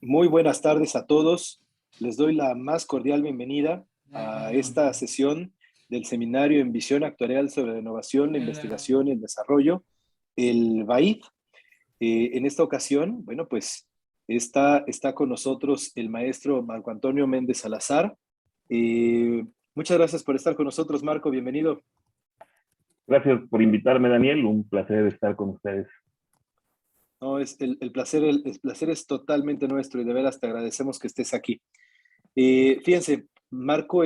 Muy buenas tardes a todos. Les doy la más cordial bienvenida a esta sesión del Seminario en Visión Actuarial sobre la Innovación, la Investigación y el Desarrollo, el BAID. En esta ocasión, bueno, pues está con nosotros el maestro Marco Antonio Méndez Salazar. Muchas gracias por estar con nosotros, Marco. Bienvenido. Gracias por invitarme, Daniel. Un placer estar con ustedes. No, el placer es totalmente nuestro y de veras te agradecemos que estés aquí. Fíjense, Marco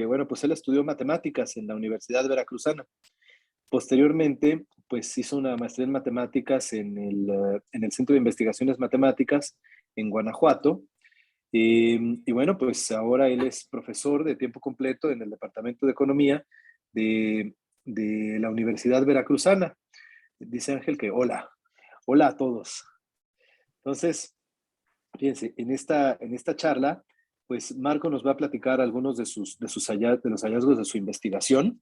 bueno, pues él estudió matemáticas en la Universidad Veracruzana. Posteriormente, pues hizo una maestría en matemáticas en el Centro de Investigaciones Matemáticas en Guanajuato. Y bueno, pues ahora él es profesor de tiempo completo en el Departamento de Economía de la Universidad Veracruzana. Dice Ángel que hola a todos. Entonces, fíjense, en esta charla, pues Marco nos va a platicar algunos de los hallazgos de su investigación.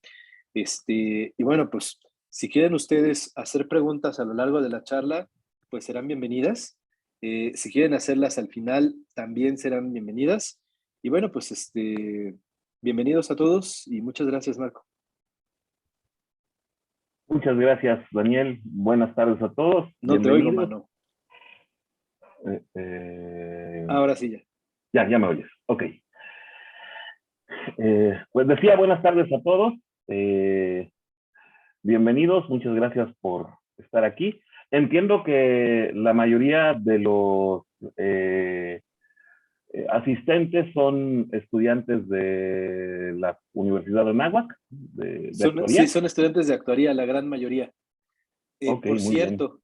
Y bueno, pues si quieren ustedes hacer preguntas a lo largo de la charla, pues serán bienvenidas. Si quieren hacerlas al final, también serán bienvenidas. Y bueno, pues bienvenidos a todos y muchas gracias, Marco. Muchas gracias, Daniel. Buenas tardes a todos. No te oigo, mano. Ahora sí ya. Ya me oyes. Ok. Pues decía buenas tardes a todos. Bienvenidos. Muchas gracias por estar aquí. Entiendo que la mayoría de los asistentes son estudiantes de la Universidad de Anáhuac. Sí, son estudiantes de actuaría, la gran mayoría. Okay, por cierto,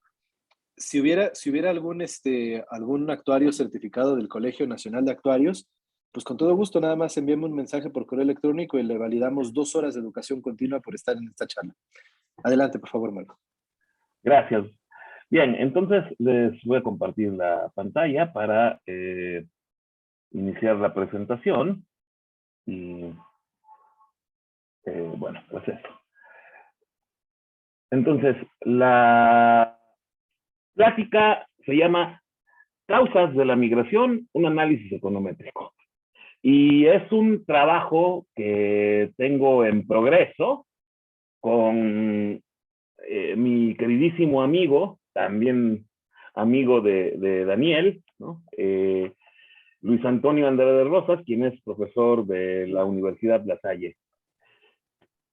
si hubiera algún actuario certificado del Colegio Nacional de Actuarios, pues con todo gusto, nada más envíame un mensaje por correo electrónico y le validamos 2 horas de educación continua por estar en esta charla. Adelante, por favor, Marco. Gracias. Bien, entonces les voy a compartir la pantalla para iniciar la presentación. Y bueno, pues esto. Entonces, la plática se llama Causas de la Migración, un análisis econométrico. Y es un trabajo que tengo en progreso con mi queridísimo amigo, también amigo de Daniel, ¿no? Luis Antonio Andrade Rosas, quien es profesor de la Universidad La Salle.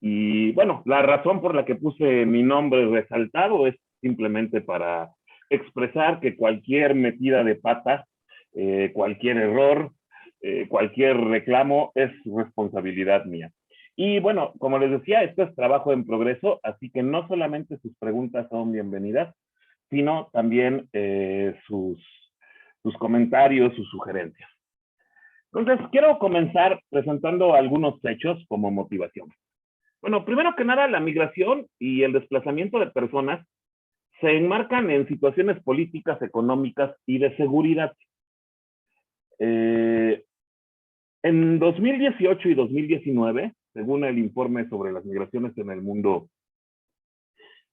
Y bueno, la razón por la que puse mi nombre resaltado es simplemente para expresar que cualquier metida de pata, cualquier error, cualquier reclamo es responsabilidad mía. Y bueno, como les decía, esto es trabajo en progreso, así que no solamente sus preguntas son bienvenidas, sino también sus comentarios, sus sugerencias. Entonces, quiero comenzar presentando algunos hechos como motivación. Bueno, primero que nada, la migración y el desplazamiento de personas se enmarcan en situaciones políticas, económicas y de seguridad. En 2018 y 2019, según el informe sobre las migraciones en el mundo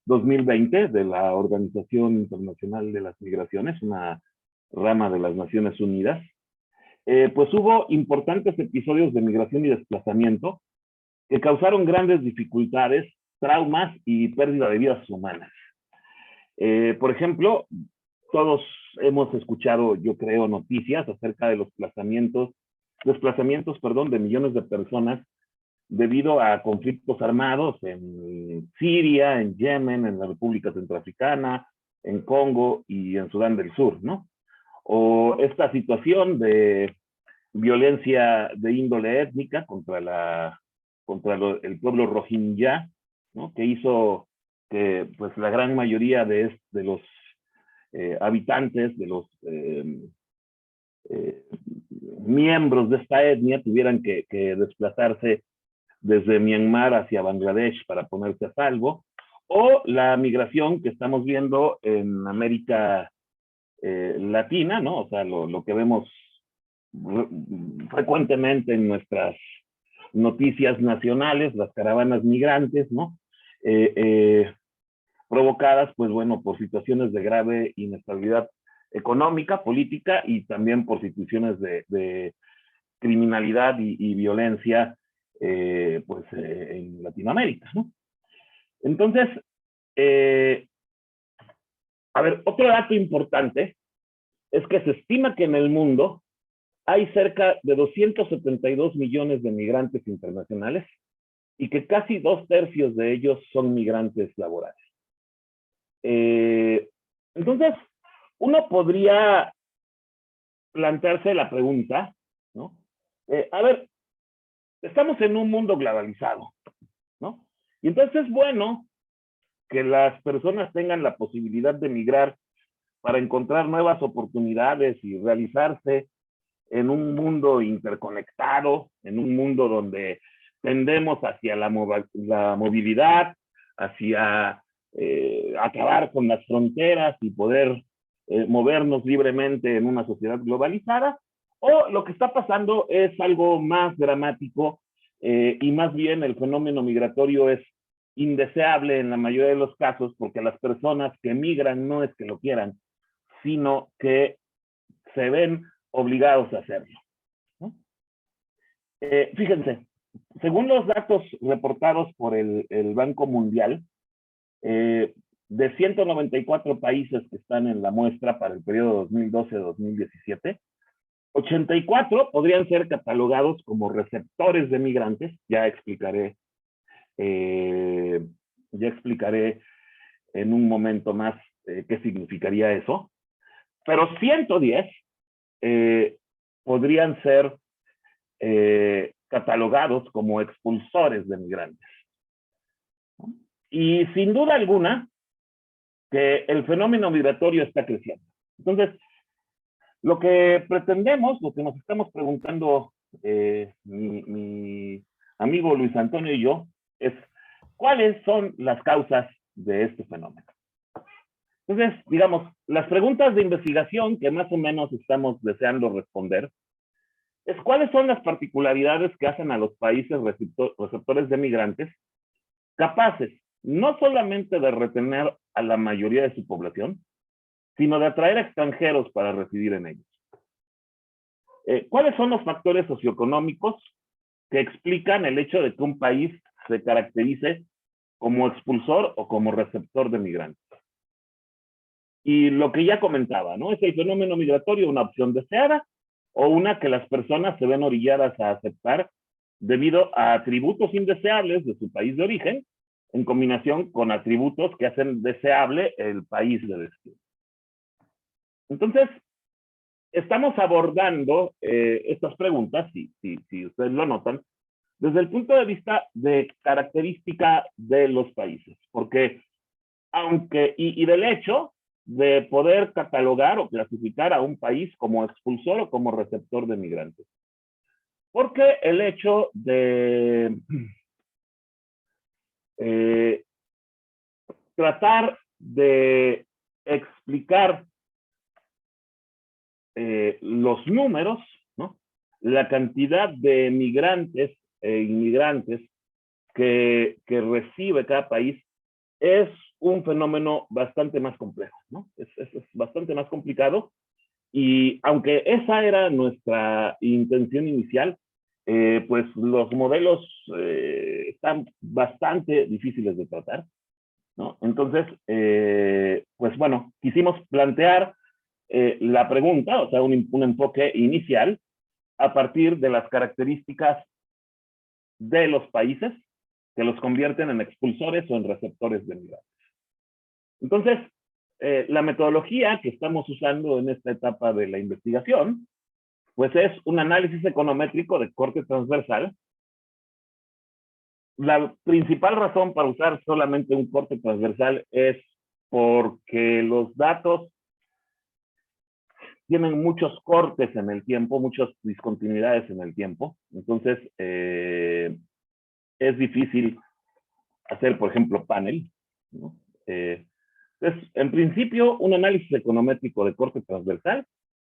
2020 de la Organización Internacional de las Migraciones, una rama de las Naciones Unidas, pues hubo importantes episodios de migración y desplazamiento que causaron grandes dificultades, traumas y pérdida de vidas humanas. Por ejemplo, todos hemos escuchado, yo creo, noticias acerca de los desplazamientos, de millones de personas debido a conflictos armados en Siria, en Yemen, en la República Centroafricana, en Congo y en Sudán del Sur, ¿no? O esta situación de violencia de índole étnica contra el pueblo rohingya, ¿no? Que hizo que pues, la gran mayoría de los habitantes, de los miembros de esta etnia tuvieran que desplazarse desde Myanmar hacia Bangladesh para ponerse a salvo, o la migración que estamos viendo en América Latina, ¿no? O sea, lo que vemos frecuentemente en nuestras noticias nacionales, las caravanas migrantes, ¿no? Provocadas, pues bueno, por situaciones de grave inestabilidad económica, política y también por situaciones de criminalidad y violencia en Latinoamérica, ¿no? Entonces, a ver, otro dato importante es que se estima que en el mundo hay cerca de 272 millones de migrantes internacionales y que casi 2/3 de ellos son migrantes laborales. Entonces, uno podría plantearse la pregunta, ¿no? A ver, estamos en un mundo globalizado, ¿no? Y entonces es bueno que las personas tengan la posibilidad de migrar para encontrar nuevas oportunidades y realizarse en un mundo interconectado, en un mundo donde tendemos hacia la movilidad, hacia acabar con las fronteras y poder movernos libremente en una sociedad globalizada, o lo que está pasando es algo más dramático y más bien el fenómeno migratorio es indeseable en la mayoría de los casos porque las personas que migran no es que lo quieran, sino que se ven obligados a hacerlo, ¿no? Fíjense, según los datos reportados por el Banco Mundial, de 194 países que están en la muestra para el periodo 2012-2017, 84 podrían ser catalogados como receptores de migrantes. Ya explicaré en un momento más qué significaría eso. Pero 110 podrían ser catalogados como expulsores de migrantes. Y sin duda alguna, que el fenómeno migratorio está creciendo. Entonces, lo que pretendemos, lo que nos estamos preguntando mi amigo Luis Antonio y yo, es cuáles son las causas de este fenómeno. Entonces, digamos, las preguntas de investigación que más o menos estamos deseando responder es cuáles son las particularidades que hacen a los países receptores de migrantes capaces no solamente de retener a la mayoría de su población, sino de atraer a extranjeros para residir en ellos. ¿Cuáles son los factores socioeconómicos que explican el hecho de que un país se caracterice como expulsor o como receptor de migrantes? Y lo que ya comentaba, ¿no? ¿Es el fenómeno migratorio una opción deseada o una que las personas se ven orilladas a aceptar debido a atributos indeseables de su país de origen en combinación con atributos que hacen deseable el país de destino? Entonces, estamos abordando estas preguntas, si ustedes lo notan, desde el punto de vista de característica de los países, porque y del hecho de poder catalogar o clasificar a un país como expulsor o como receptor de migrantes. Porque el hecho de tratar de explicar los números, ¿no? La cantidad de migrantes e inmigrantes que recibe cada país es un fenómeno bastante más complejo, ¿no? Es bastante más complicado y aunque esa era nuestra intención inicial, pues los modelos están bastante difíciles de tratar, ¿no? Entonces, pues bueno, quisimos plantear la pregunta, o sea, un enfoque inicial a partir de las características de los países que los convierten en expulsores o en receptores de migrantes. Entonces, la metodología que estamos usando en esta etapa de la investigación, pues es un análisis econométrico de corte transversal. La principal razón para usar solamente un corte transversal es porque los datos tienen muchos cortes en el tiempo, muchas discontinuidades en el tiempo. Entonces, es difícil hacer, por ejemplo, panel, ¿no? Es, en principio, un análisis econométrico de corte transversal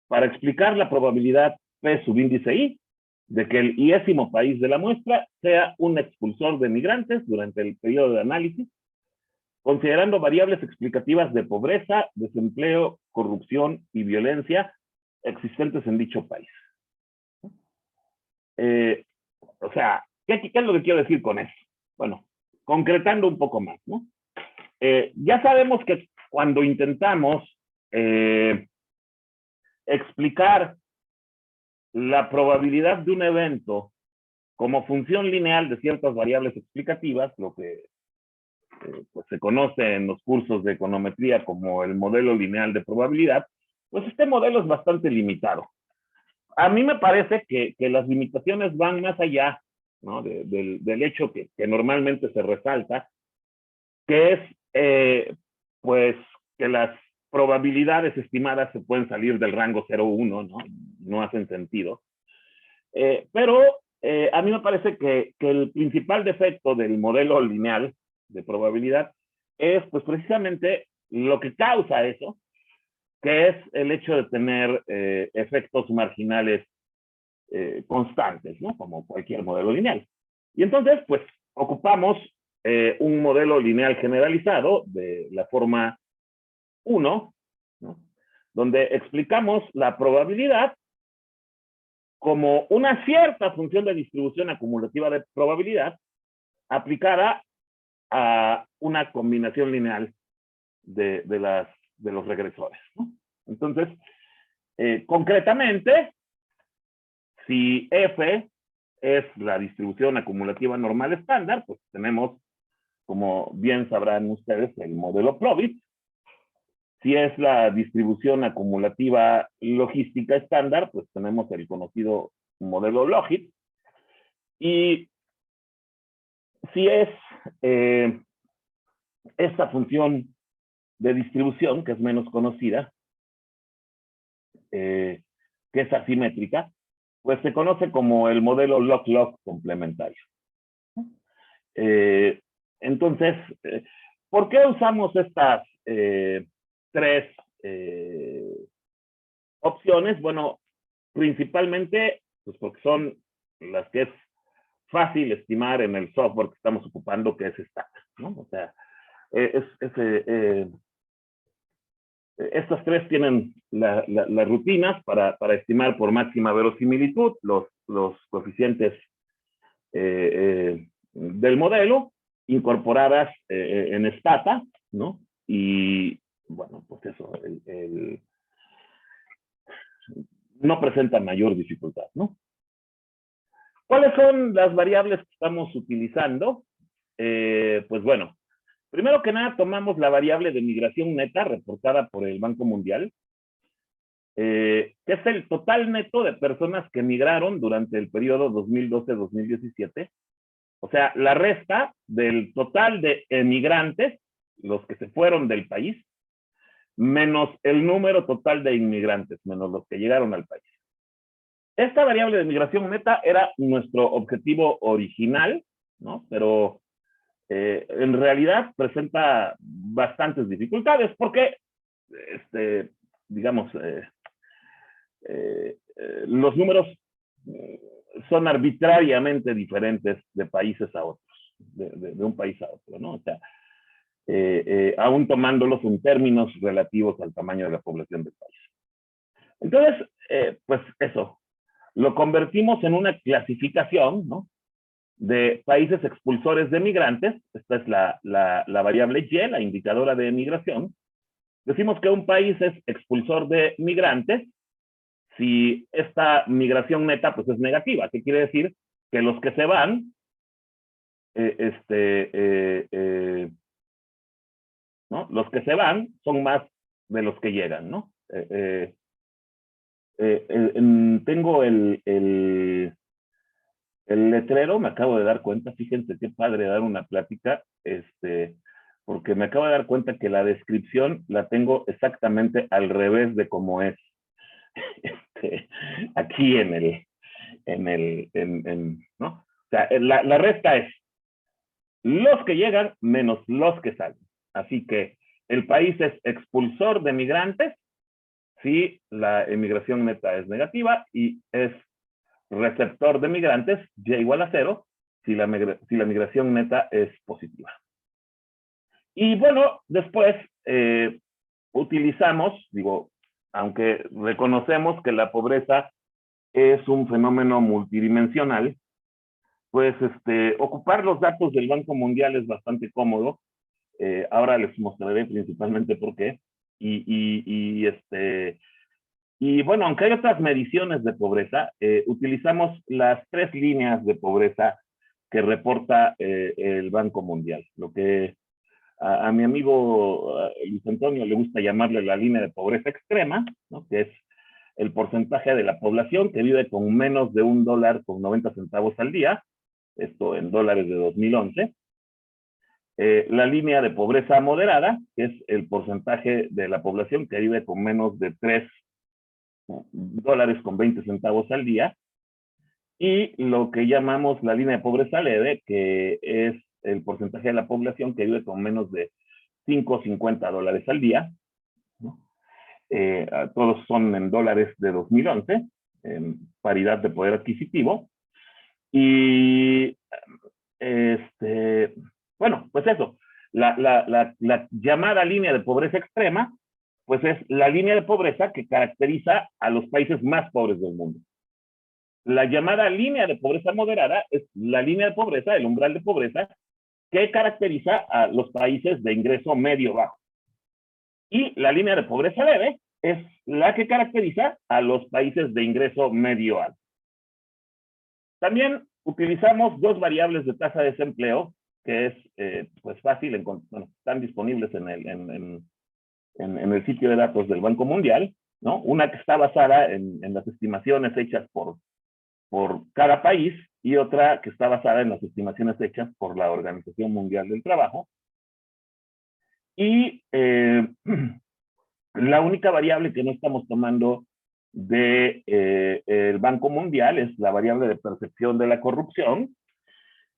para explicar la probabilidad P subíndice I de que el iésimo país de la muestra sea un expulsor de migrantes durante el periodo de análisis considerando variables explicativas de pobreza, desempleo, corrupción y violencia existentes en dicho país. O sea, ¿qué es lo que quiero decir con eso? Bueno, concretando un poco más, ¿no? Ya sabemos que cuando intentamos explicar la probabilidad de un evento como función lineal de ciertas variables explicativas, lo que pues se conoce en los cursos de econometría como el modelo lineal de probabilidad, pues este modelo es bastante limitado. A mí me parece que las limitaciones van más allá, ¿no? del hecho que normalmente se resalta, que es pues que las probabilidades estimadas se pueden salir del rango 0,1, ¿no? No hacen sentido. Pero a mí me parece que el principal defecto del modelo lineal de probabilidad es pues precisamente lo que causa eso, que es el hecho de tener efectos marginales constantes, ¿no? Como cualquier modelo lineal. Y entonces, pues, ocupamos un modelo lineal generalizado de la forma 1, ¿no? Donde explicamos la probabilidad como una cierta función de distribución acumulativa de probabilidad aplicada a una combinación lineal de los regresores, ¿no? Entonces, concretamente, si F es la distribución acumulativa normal estándar, pues tenemos, como bien sabrán ustedes, el modelo Probit. Si es la distribución acumulativa logística estándar, pues tenemos el conocido modelo Logit. Y si es esta función de distribución, que es menos conocida, que es asimétrica, pues se conoce como el modelo log-log complementario. Entonces, ¿por qué usamos estas tres opciones? Bueno, principalmente, pues porque son las que es fácil estimar en el software que estamos ocupando, que es STAT, ¿no? O sea, estas tres tienen las rutinas para estimar por máxima verosimilitud los coeficientes del modelo, incorporadas en Stata, ¿no? Y bueno, pues eso, no presenta mayor dificultad, ¿no? ¿Cuáles son las variables que estamos utilizando? Pues bueno, primero que nada tomamos la variable de migración neta reportada por el Banco Mundial, que es el total neto de personas que migraron durante el periodo 2012-2017. O sea, la resta del total de emigrantes, los que se fueron del país, menos el número total de inmigrantes, menos los que llegaron al país. Esta variable de migración neta era nuestro objetivo original, ¿no? Pero en realidad presenta bastantes dificultades porque, digamos, los números son arbitrariamente diferentes de países a otros, de un país a otro, ¿no? O sea, aún tomándolos en términos relativos al tamaño de la población del país. Entonces, pues eso, lo convertimos en una clasificación, ¿no? De países expulsores de migrantes. Esta es la variable Y, la indicadora de migración. Decimos que un país es expulsor de migrantes si esta migración neta pues es negativa. ¿Qué quiere decir? Que los que se van, ¿no? Los que se van son más de los que llegan, ¿no? Tengo el letrero, me acabo de dar cuenta, fíjense qué padre dar una plática, porque me acabo de dar cuenta que la descripción la tengo exactamente al revés de cómo es aquí ¿no? O sea, la resta es los que llegan menos los que salen. Así que el país es expulsor de migrantes si la emigración neta es negativa y es receptor de migrantes, Y igual a 0, si la migración neta es positiva. Y bueno, después utilizamos, digo, aunque reconocemos que la pobreza es un fenómeno multidimensional, pues ocupar los datos del Banco Mundial es bastante cómodo. Ahora les mostraré principalmente por qué. Y bueno, aunque hay otras mediciones de pobreza, utilizamos las 3 líneas de pobreza que reporta el Banco Mundial. Lo que a mi amigo Luis Antonio le gusta llamarle la línea de pobreza extrema, ¿no? Que es el porcentaje de la población que vive con menos de $1.90 al día, esto en dólares de 2011. La línea de pobreza moderada, que es el porcentaje de la población que vive con menos de $3.20 al día, y lo que llamamos la línea de pobreza leve, que es el porcentaje de la población que vive con menos de $5.50 al día, ¿no? Todos son en dólares de 2011, en paridad de poder adquisitivo. Y bueno, pues eso, la llamada línea de pobreza extrema, pues es la línea de pobreza que caracteriza a los países más pobres del mundo. La llamada línea de pobreza moderada es la línea de pobreza, el umbral de pobreza, que caracteriza a los países de ingreso medio-bajo. Y la línea de pobreza leve es la que caracteriza a los países de ingreso medio-alto. También utilizamos 2 variables de tasa de desempleo, que es pues fácil, bueno, están disponibles en el sitio de datos del Banco Mundial, ¿no? Una que está basada en las estimaciones hechas por cada país, y otra que está basada en las estimaciones hechas por la Organización Mundial del Trabajo. Y la única variable que no estamos tomando del Banco Mundial es la variable de percepción de la corrupción.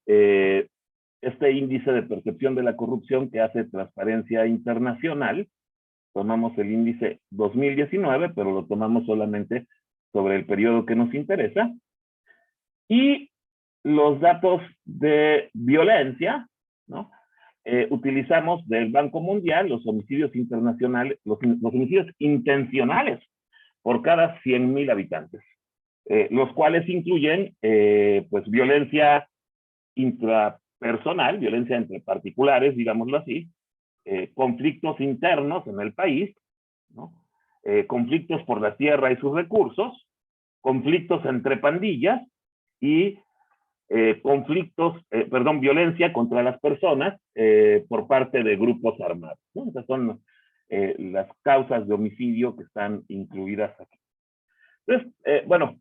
Este índice de percepción de la corrupción que hace Transparencia Internacional, tomamos el índice 2019, pero lo tomamos solamente sobre el periodo que nos interesa. Y los datos de violencia, ¿no? Utilizamos del Banco Mundial los homicidios internacionales, los homicidios intencionales por cada 100,000 habitantes, los cuales incluyen pues violencia intrapersonal, violencia entre particulares, digámoslo así, conflictos internos en el país, ¿no? Conflictos por la tierra y sus recursos, conflictos entre pandillas y violencia contra las personas por parte de grupos armados, ¿no? Esas son las causas de homicidio que están incluidas aquí. Entonces, bueno,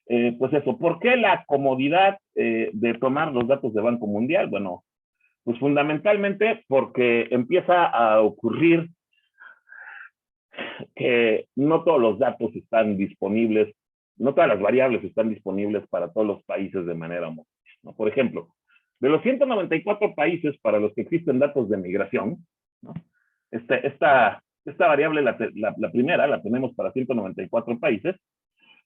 pues eso, ¿por qué la comodidad de tomar los datos de Banco Mundial? Bueno, pues fundamentalmente porque empieza a ocurrir que no todos los datos están disponibles, no todas las variables están disponibles para todos los países de manera homogénea, ¿no? Por ejemplo, de los 194 países para los que existen datos de migración, ¿no? Esta variable, la primera, la tenemos para 194 países.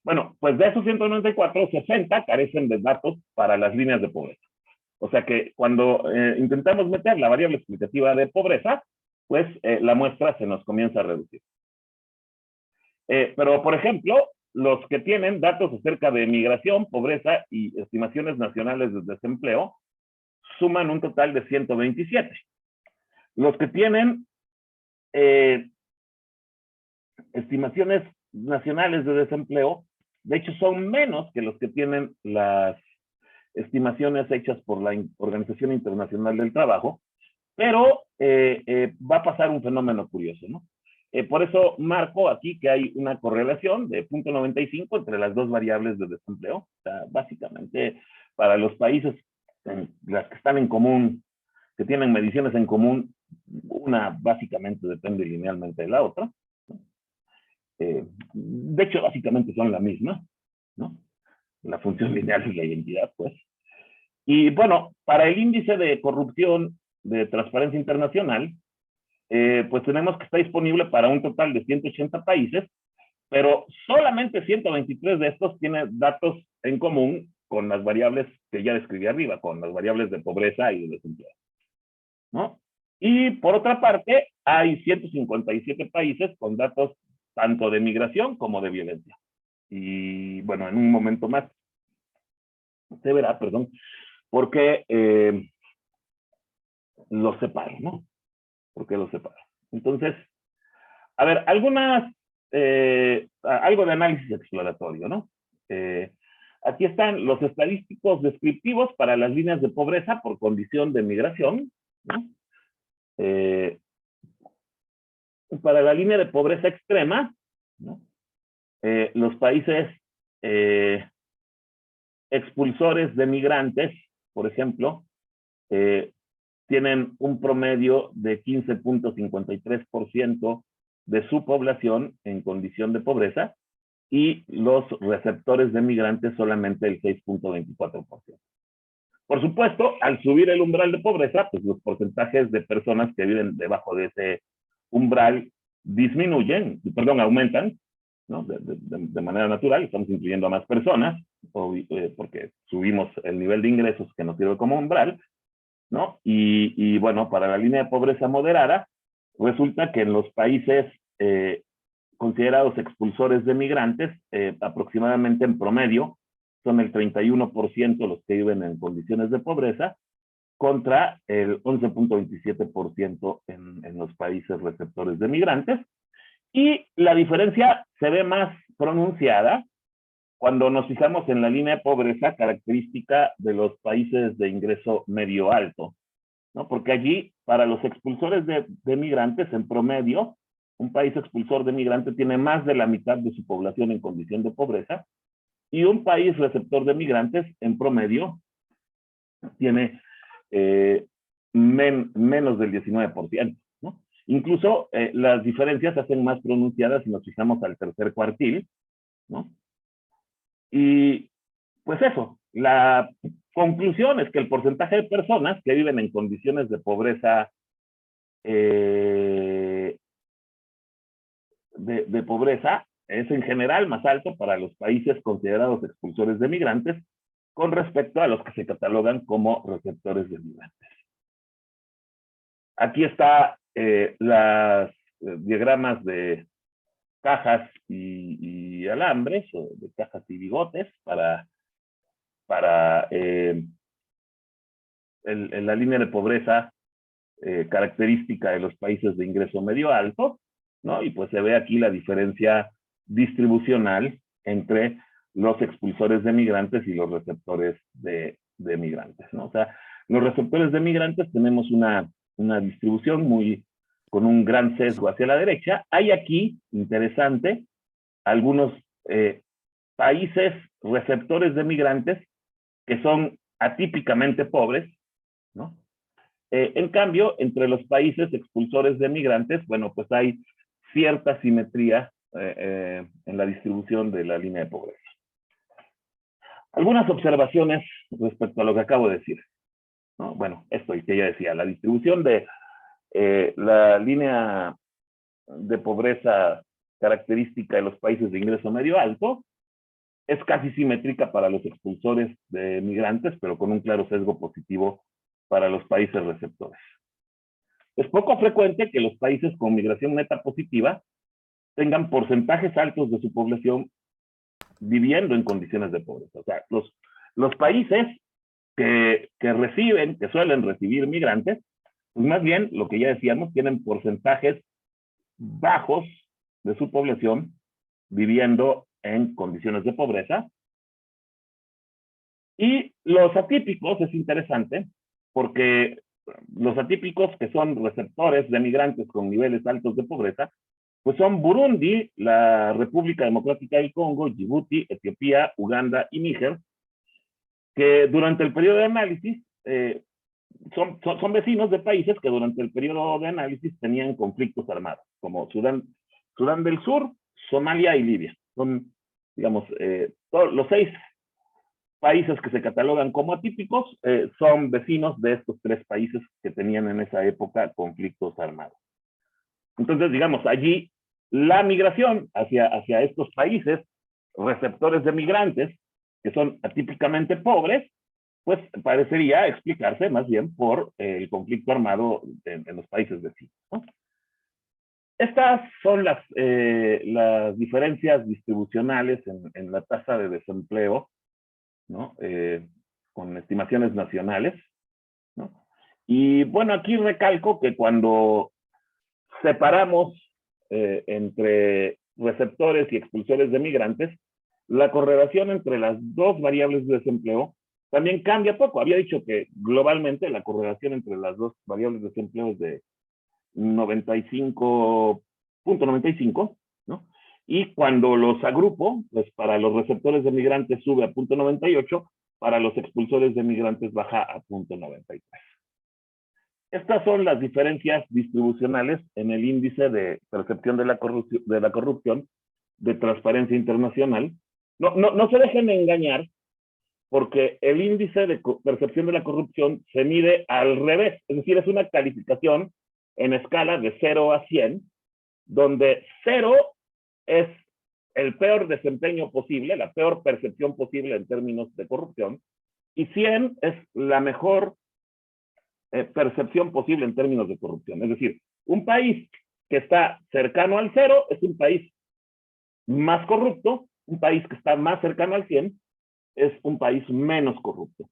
Bueno, pues de esos 194, 60 carecen de datos para las líneas de pobreza. O sea que cuando intentamos meter la variable explicativa de pobreza, pues la muestra se nos comienza a reducir. Pero, por ejemplo, los que tienen datos acerca de migración, pobreza y estimaciones nacionales de desempleo suman un total de 127. Los que tienen estimaciones nacionales de desempleo, de hecho, son menos que los que tienen las estimaciones hechas por la Organización Internacional del Trabajo, pero va a pasar un fenómeno curioso, ¿no? Por eso marco aquí que hay una correlación de 0.95 entre las 2 variables de desempleo. O sea, básicamente, para los países las que están en común, que tienen mediciones en común, una básicamente depende linealmente de la otra. De hecho, básicamente son la misma, ¿no? La función lineal y la identidad, pues. Y bueno, para el índice de corrupción de Transparencia Internacional, pues tenemos que está disponible para un total de 180 países, pero solamente 123 de estos tienen datos en común con las variables que ya describí arriba, con las variables de pobreza y de desempleo, ¿no? Y por otra parte, hay 157 países con datos tanto de migración como de violencia. Y bueno, en un momento más se verá, perdón, porque los separo, ¿no? ¿Por qué los separo? Entonces, a ver, algo de análisis exploratorio, ¿no? Aquí están los estadísticos descriptivos para las líneas de pobreza por condición de migración, ¿no? Eh, para la línea de pobreza extrema, ¿no? Los países expulsores de migrantes, por ejemplo, tienen un promedio de 15.53% de su población en condición de pobreza y los receptores de migrantes solamente el 6.24%. Por supuesto, al subir el umbral de pobreza, pues los porcentajes de personas que viven debajo de ese umbral aumentan, ¿no? De manera natural, estamos incluyendo a más personas, porque subimos el nivel de ingresos que nos sirve como umbral, ¿no? Y bueno, para la línea de pobreza moderada, resulta que en los países considerados expulsores de migrantes, aproximadamente en promedio, son el 31% los que viven en condiciones de pobreza, contra el 11.27% en los países receptores de migrantes. Y la diferencia se ve más pronunciada cuando nos fijamos en la línea de pobreza característica de los países de ingreso medio alto, ¿no? Porque allí, para los expulsores de migrantes, en promedio, un país expulsor de migrantes tiene más de la mitad de su población en condición de pobreza, y un país receptor de migrantes, en promedio, tiene menos del 19%, ¿no? Incluso las diferencias se hacen más pronunciadas si nos fijamos al tercer cuartil, ¿no? Y pues eso, la conclusión es que el porcentaje de personas que viven en condiciones de pobreza de pobreza es en general más alto para los países considerados expulsores de migrantes con respecto a los que se catalogan como receptores de migrantes. Aquí está las diagramas de cajas y alambres, o de cajas y bigotes, para la línea de pobreza característica de los países de ingreso medio alto, ¿no? Y pues se ve aquí la diferencia distribucional entre los expulsores de migrantes y los receptores de migrantes, ¿no? O sea, los receptores de migrantes tenemos una distribución con un gran sesgo hacia la derecha. Hay aquí, interesante, algunos países receptores de migrantes que son atípicamente pobres, ¿no? En cambio, entre los países expulsores de migrantes, bueno, pues hay cierta simetría en la distribución de la línea de pobreza. Algunas observaciones respecto a lo que acabo de decir, ¿no? Bueno, esto que ya decía, la distribución de la línea de pobreza característica de los países de ingreso medio alto es casi simétrica para los expulsores de migrantes, pero con un claro sesgo positivo para los países receptores. Es poco frecuente que los países con migración neta positiva tengan porcentajes altos de su población viviendo en condiciones de pobreza. O sea, los países que suelen recibir migrantes, pues más bien, lo que ya decíamos, tienen porcentajes bajos de su población viviendo en condiciones de pobreza. Y los atípicos es interesante porque los atípicos que son receptores de migrantes con niveles altos de pobreza, pues son Burundi, la República Democrática del Congo, Djibouti, Etiopía, Uganda y Níger, que durante el periodo de análisis son vecinos de países que durante el periodo de análisis tenían conflictos armados, como Sudán del Sur, Somalia y Libia. Son, digamos, todos los 6 países que se catalogan como atípicos son vecinos de estos 3 países que tenían en esa época conflictos armados. Entonces, digamos, allí la migración hacia estos países receptores de migrantes, que son atípicamente pobres, pues parecería explicarse más bien por el conflicto armado en los países vecinos, ¿no? Estas son las diferencias distribucionales en la tasa de desempleo, ¿no? Con estimaciones nacionales, ¿no? Y bueno, aquí recalco que cuando separamos entre receptores y expulsores de migrantes, la correlación entre las dos variables de desempleo también cambia poco. Había dicho que globalmente la correlación entre las dos variables de desempleo es de 95.95, ¿no? Y cuando los agrupo, pues para los receptores de migrantes sube a 0.98, para los expulsores de migrantes baja a 0.93. Estas son las diferencias distribucionales en el índice de percepción de la corrupción de Transparencia Internacional. No se dejen engañar, porque el índice de percepción de la corrupción se mide al revés, es decir, es una calificación en escala de 0 a 100, donde 0 es el peor desempeño posible, la peor percepción posible en términos de corrupción, y 100 es la mejor percepción posible en términos de corrupción. Es decir, un país que está cercano al 0 es un país más corrupto, un país que está más cercano al 100 es un país menos corrupto.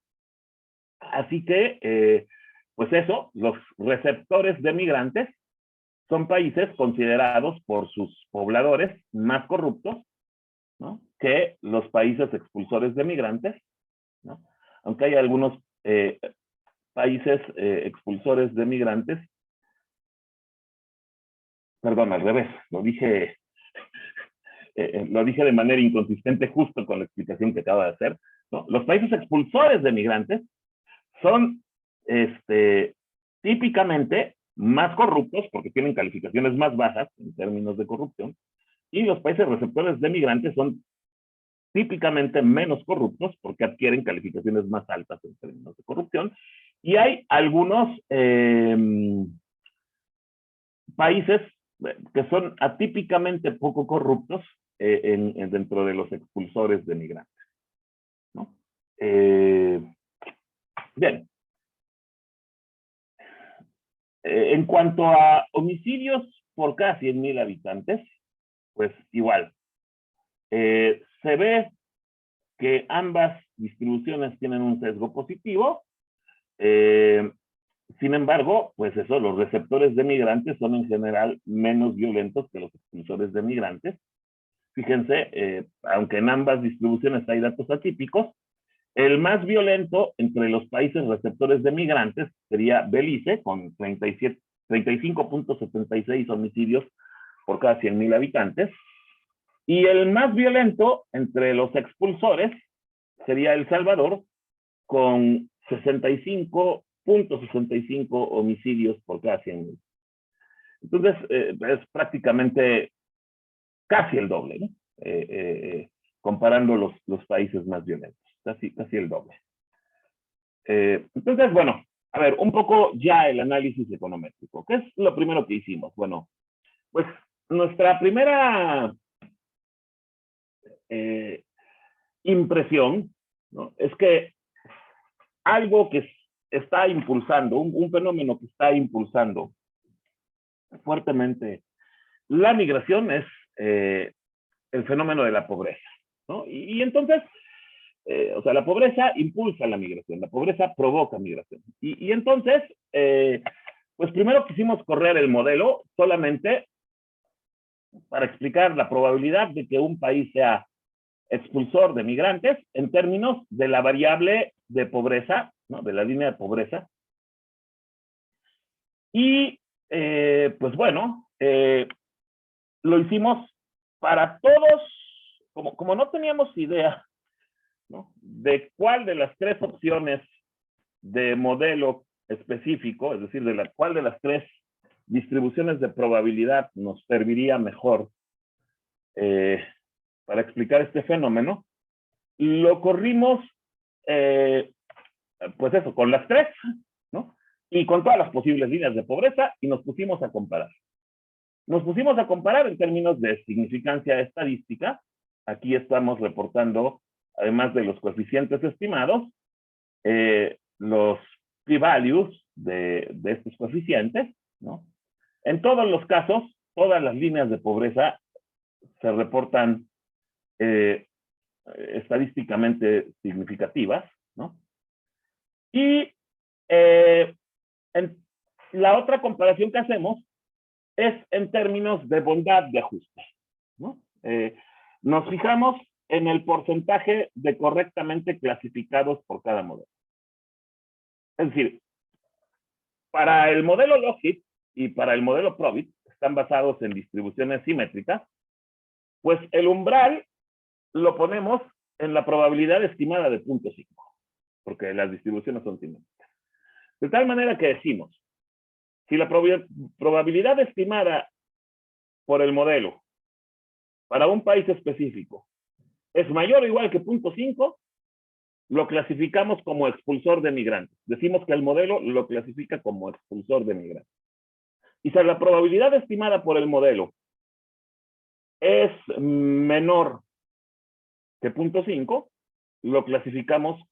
Así que, pues eso, los receptores de migrantes son países considerados por sus pobladores más corruptos, ¿no?, que los países expulsores de migrantes, ¿no? Aunque hay algunos países expulsores de migrantes, perdón, al revés, lo dije de manera inconsistente justo con la explicación que acabo de hacer, ¿no? Los países expulsores de migrantes son típicamente más corruptos porque tienen calificaciones más bajas en términos de corrupción, y los países receptores de migrantes son típicamente menos corruptos porque adquieren calificaciones más altas en términos de corrupción. Y hay algunos países que son atípicamente poco corruptos dentro de los expulsores de migrantes, ¿no? Bien. En cuanto a homicidios por cada 100,000 habitantes, pues igual. Se ve que ambas distribuciones tienen un sesgo positivo. Sin embargo, pues eso, los receptores de migrantes son en general menos violentos que los expulsores de migrantes. Fíjense, aunque en ambas distribuciones hay datos atípicos, el más violento entre los países receptores de migrantes sería Belice, con 35.76 homicidios por cada 100,000 habitantes. Y el más violento entre los expulsores sería El Salvador, con 65.65 homicidios por cada 100,000. Entonces, es prácticamente casi el doble, ¿no? Comparando los países más violentos, casi el doble. Entonces, bueno, a ver, un poco ya el análisis econométrico. ¿Qué es lo primero que hicimos? Bueno, pues nuestra primera impresión, ¿no?, es que algo que está impulsando, un fenómeno que está impulsando fuertemente la migración es el fenómeno de la pobreza, ¿no? Y entonces, o sea, la pobreza impulsa la migración, la pobreza provoca migración. Y entonces, pues primero quisimos correr el modelo solamente para explicar la probabilidad de que un país sea expulsor de migrantes en términos de la variable de pobreza, ¿no?, de la línea de pobreza. Y pues bueno, lo hicimos para todos, como no teníamos idea, ¿no?, de cuál de las tres opciones de modelo específico, es decir, cuál de las tres distribuciones de probabilidad nos serviría mejor para explicar este fenómeno, lo corrimos, pues eso, con las tres, ¿no?, y con todas las posibles líneas de pobreza, y nos pusimos a comparar. Nos pusimos a comparar en términos de significancia estadística. Aquí estamos reportando, además de los coeficientes estimados, los p-values de estos coeficientes, ¿no? En todos los casos, todas las líneas de pobreza se reportan estadísticamente significativas, ¿no? Y la otra comparación que hacemos es en términos de bondad de ajuste, ¿no? Nos fijamos en el porcentaje de correctamente clasificados por cada modelo. Es decir, para el modelo Lockheed y para el modelo Probit, están basados en distribuciones simétricas, pues el umbral lo ponemos en la probabilidad estimada de 0.5, porque las distribuciones son simétricas. De tal manera que decimos, si la probabilidad estimada por el modelo para un país específico es mayor o igual que 0.5, lo clasificamos como expulsor de migrantes. Decimos que el modelo lo clasifica como expulsor de migrantes. Y si la probabilidad estimada por el modelo es menor que 0.5, lo clasificamos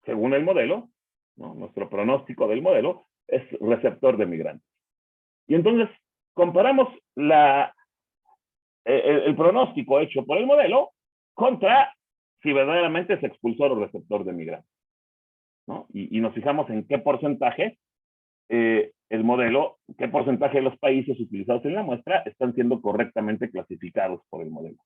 según el modelo, ¿no? Nuestro pronóstico del modelo es receptor de migrantes. Y entonces comparamos el pronóstico hecho por el modelo contra si verdaderamente es expulsor o receptor de migrantes, ¿no? Y nos fijamos en qué porcentaje el modelo, qué porcentaje de los países utilizados en la muestra están siendo correctamente clasificados por el modelo.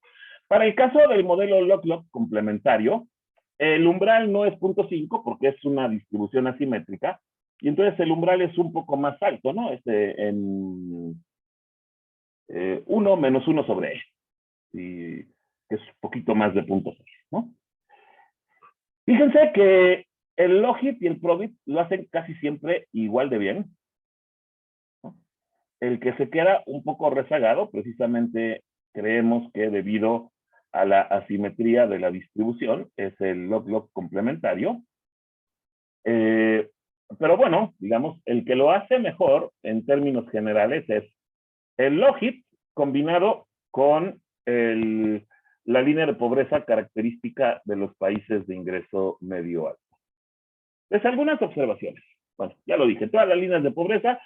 Para el caso del modelo Locklock complementario, el umbral no es 0.5 porque es una distribución asimétrica, y entonces el umbral es un poco más alto, ¿no? En 1 menos 1 sobre E, y es un poquito más de 0.6, ¿no? Fíjense que el Lockheed y el Probit lo hacen casi siempre igual de bien, ¿no? El que se queda un poco rezagado, precisamente creemos que debido a la asimetría de la distribución, es el Locklock complementario. Pero bueno, digamos, el que lo hace mejor en términos generales es el Lockheed combinado con la línea de pobreza característica de los países de ingreso medio alto. Pues algunas observaciones. Bueno, ya lo dije, todas las líneas de pobreza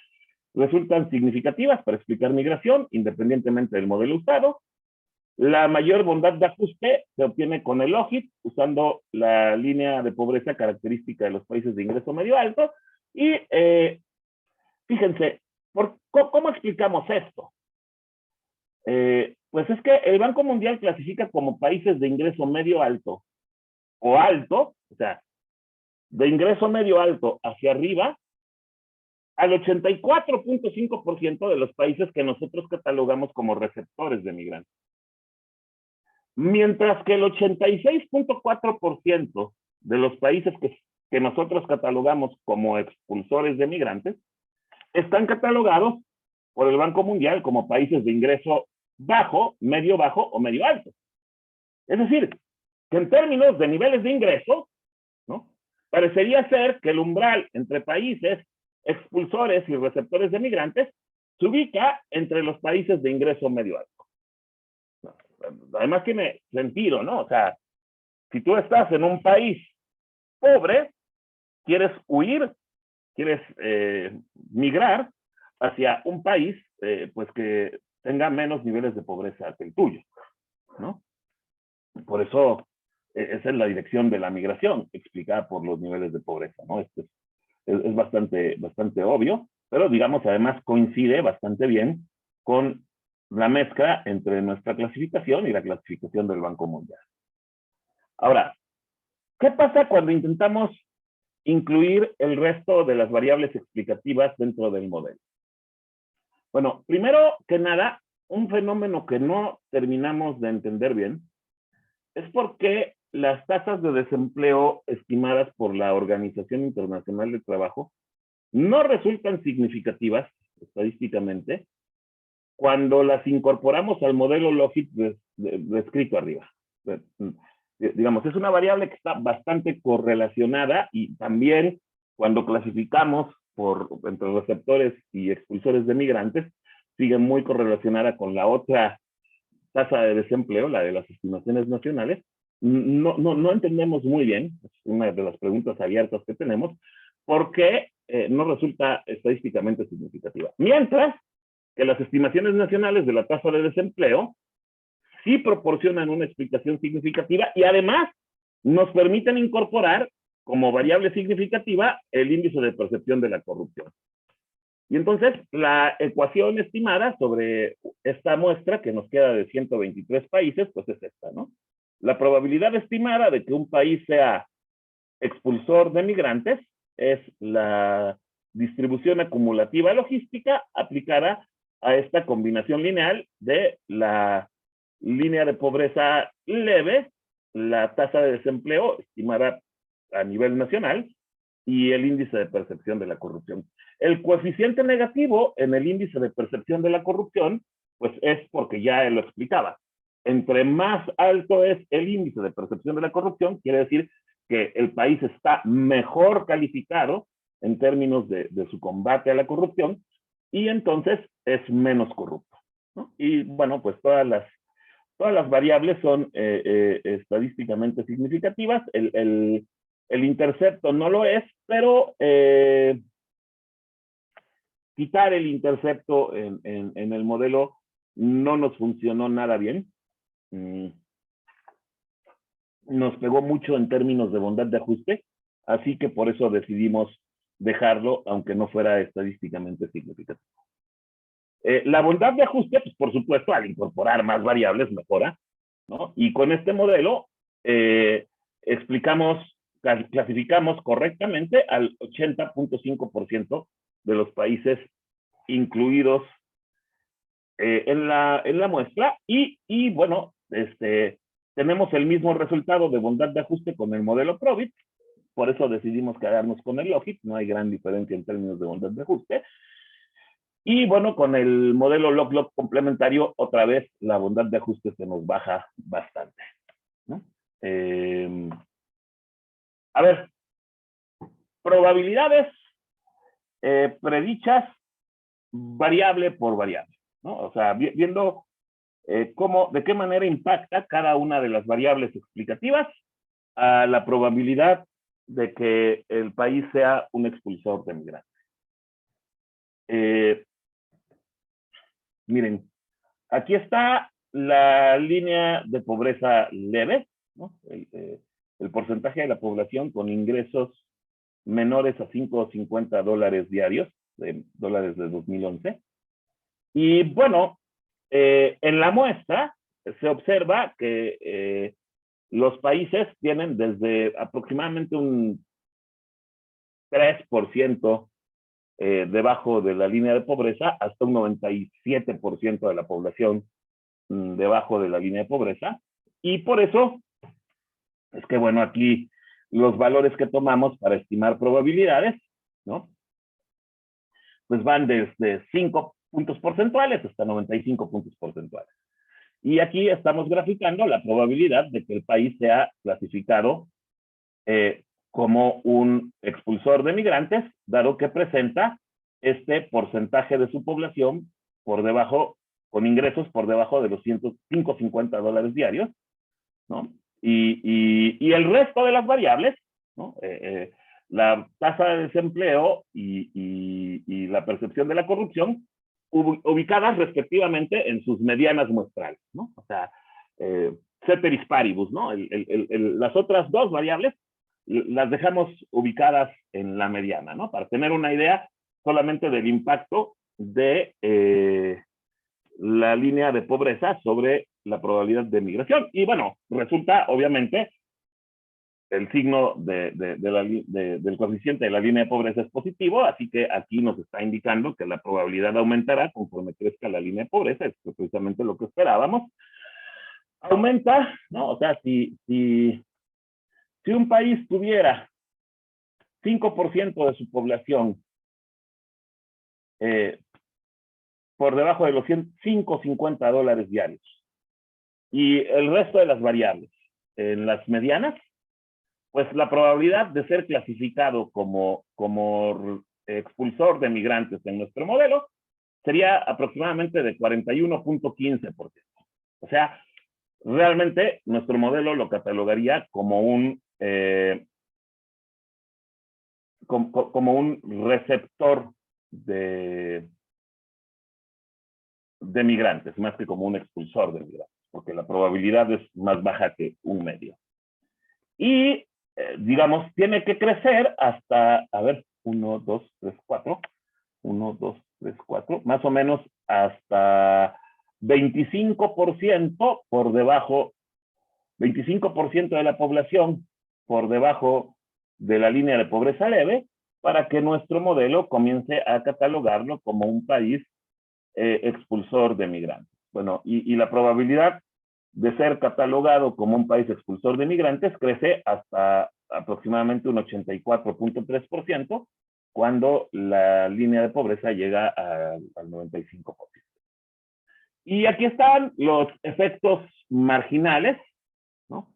resultan significativas para explicar migración, independientemente del modelo usado. La mayor bondad de ajuste se obtiene con el Lockheed, usando la línea de pobreza característica de los países de ingreso medio alto. Y fíjense, ¿cómo explicamos esto? Pues es que el Banco Mundial clasifica como países de ingreso medio alto o alto, o sea, de ingreso medio alto hacia arriba, al 84.5% de los países que nosotros catalogamos como receptores de migrantes. Mientras que el 86.4% de los países que nosotros catalogamos como expulsores de migrantes están catalogados por el Banco Mundial como países de ingreso bajo o medio alto. Es decir, que en términos de niveles de ingreso, ¿no?, parecería ser que el umbral entre países expulsores y receptores de migrantes se ubica entre los países de ingreso medio alto. Además tiene sentido, ¿no? O sea, si tú estás en un país pobre, quieres huir, quieres migrar hacia un país pues que tenga menos niveles de pobreza que el tuyo, ¿no? Por eso esa es la dirección de la migración, explicada por los niveles de pobreza, ¿no? Esto es bastante obvio, pero digamos además coincide bastante bien con la mezcla entre nuestra clasificación y la clasificación del Banco Mundial. Ahora, ¿qué pasa cuando intentamos incluir el resto de las variables explicativas dentro del modelo? Bueno, primero que nada, un fenómeno que no terminamos de entender bien es porque las tasas de desempleo estimadas por la Organización Internacional del Trabajo no resultan significativas estadísticamente cuando las incorporamos al modelo Lockheed descrito arriba. Digamos, es una variable que está bastante correlacionada, y también cuando clasificamos entre receptores y expulsores de migrantes, sigue muy correlacionada con la otra tasa de desempleo, la de las estimaciones nacionales, no entendemos muy bien, es una de las preguntas abiertas que tenemos, por qué no resulta estadísticamente significativa. Mientras que las estimaciones nacionales de la tasa de desempleo sí proporcionan una explicación significativa y además nos permiten incorporar como variable significativa el índice de percepción de la corrupción. Y entonces la ecuación estimada sobre esta muestra que nos queda de 123 países, pues es esta, ¿no? La probabilidad estimada de que un país sea expulsor de migrantes es la distribución acumulativa logística aplicada a esta combinación lineal de la línea de pobreza leve, la tasa de desempleo estimada a nivel nacional y el índice de percepción de la corrupción. El coeficiente negativo en el índice de percepción de la corrupción, pues es porque ya lo explicaba. Entre más alto es el índice de percepción de la corrupción, quiere decir que el país está mejor calificado en términos de su combate a la corrupción y entonces es menos corrupto, ¿no? Y bueno, pues todas las variables son estadísticamente significativas. El intercepto no lo es, pero quitar el intercepto en el modelo no nos funcionó nada bien. Nos pegó mucho en términos de bondad de ajuste, así que por eso decidimos dejarlo, aunque no fuera estadísticamente significativo. La bondad de ajuste, pues por supuesto, al incorporar más variables mejora, ¿no? Y con este modelo clasificamos correctamente al 80.5% de los países incluidos en la muestra y bueno, tenemos el mismo resultado de bondad de ajuste con el modelo Probit, por eso decidimos quedarnos con el Logit, no hay gran diferencia en términos de bondad de ajuste. Y bueno, con el modelo log-log complementario, otra vez la bondad de ajuste se nos baja bastante, ¿no? A ver, probabilidades predichas variable por variable, ¿no? O sea, viendo de qué manera impacta cada una de las variables explicativas a la probabilidad de que el país sea un expulsor de migrantes. Miren, aquí está la línea de pobreza leve, ¿no? El porcentaje de la población con ingresos menores a $5.50 diarios, dólares de 2011. Y bueno, en la muestra se observa que los países tienen desde aproximadamente un 3% debajo de la línea de pobreza hasta un 97% de la población debajo de la línea de pobreza. Y por eso es que, bueno, aquí los valores que tomamos para estimar probabilidades, ¿no? Pues van desde 5 puntos porcentuales hasta 95 puntos porcentuales. Y aquí estamos graficando la probabilidad de que el país sea clasificado como un expulsor de migrantes, dado que presenta este porcentaje de su población por debajo, con ingresos por debajo de los $5.50 diarios, ¿no? Y el resto de las variables, ¿no? La tasa de desempleo y la percepción de la corrupción, ubicadas respectivamente en sus medianas muestrales, ¿no? O sea, ceteris paribus, ¿no? Las otras dos variables las dejamos ubicadas en la mediana, ¿no? Para tener una idea solamente del impacto de la línea de pobreza sobre la probabilidad de migración. Y bueno, resulta, obviamente, el signo del coeficiente de la línea de pobreza es positivo, así que aquí nos está indicando que la probabilidad aumentará conforme crezca la línea de pobreza, es precisamente lo que esperábamos. Aumenta, ¿no? O sea, si un país tuviera 5% de su población por debajo de los $5.50 diarios y el resto de las variables en las medianas, pues la probabilidad de ser clasificado como expulsor de migrantes en nuestro modelo sería aproximadamente de 41.15%. O sea, realmente nuestro modelo lo catalogaría como como un receptor de migrantes, más que como un expulsor de migrantes, porque la probabilidad es más baja que un medio. Y, digamos, tiene que crecer hasta, a ver, 1, 2, 3, 4, 1, 2, 3, 4, más o menos hasta 25% por debajo, 25% de la población por debajo de la línea de pobreza leve, para que nuestro modelo comience a catalogarlo como un país expulsor de migrantes. Bueno, y la probabilidad de ser catalogado como un país expulsor de migrantes crece hasta aproximadamente un 84.3% cuando la línea de pobreza llega al 95%. Y aquí están los efectos marginales, ¿no?